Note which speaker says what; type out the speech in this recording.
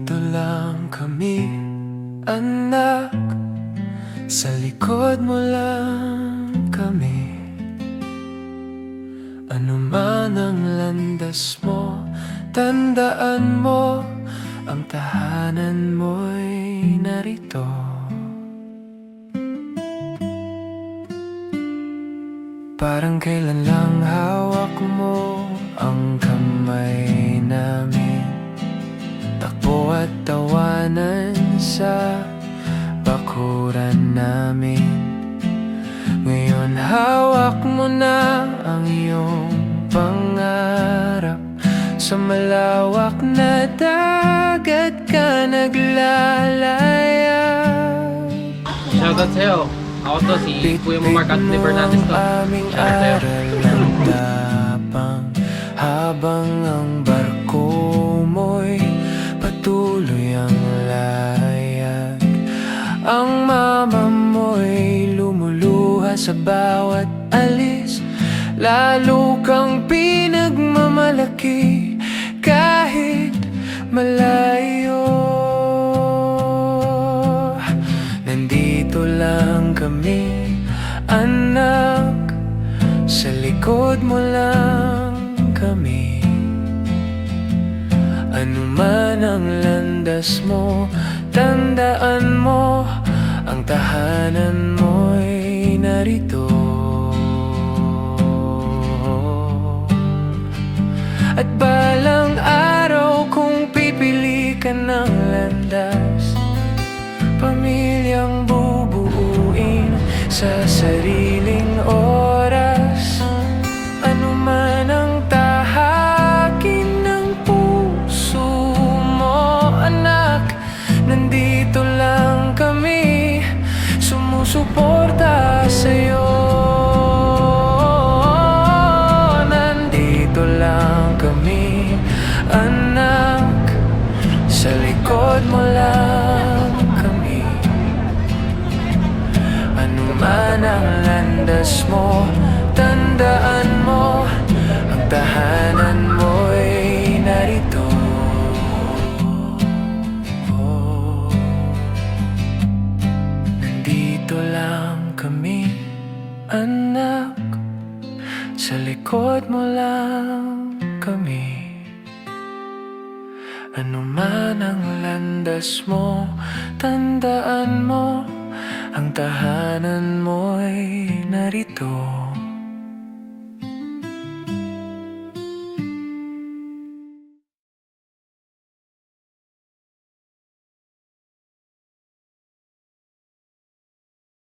Speaker 1: Nandito lang kami, anak. Sa likod mo lang kami. Ano man ang landas mo, tandaan mo, ang tahanan mo'y narito. Parang kailan lang hawak mo ang kamay namin. Takbo at tawanan sa bakuran namin. Ngayon hawak mo na ang iyong pangarap. Sa malawak na dagat ka naglalayag.
Speaker 2: Shoutout sa'yo. Ako to, si Kuya mo Mark Anthony Fernandez to.
Speaker 1: Aming
Speaker 2: Shoutout sa'yo.
Speaker 1: aral ng tapang habang ang barko mo'y patuloy ang layag. Ang mama mo'y lumuluha sa bawat alis. Lalo kang pinagmamalaki kahit malayo. Nandito lang kami, anak. Sa likod mo lang kami. Ano man ang landas mo, tandaan mo, ang tahanan mo'y narito. At balang araw kung pipili ka ng landas, pamilyang bubuuin sa sariling oras. Ano man ang tahakin ng puso mo, anak, nandito lang kami, sumusuporta sa'yo. Nandito lang kami, anak. Sa likod mo lang kami. Ano man ang landas mo, tandaan mo, ang tahanan mo'y narito. Nandito lang kami, anak. Sa likod mo lang kami. Ano man ang landas mo, tandaan mo, ang tahanan mo'y narito.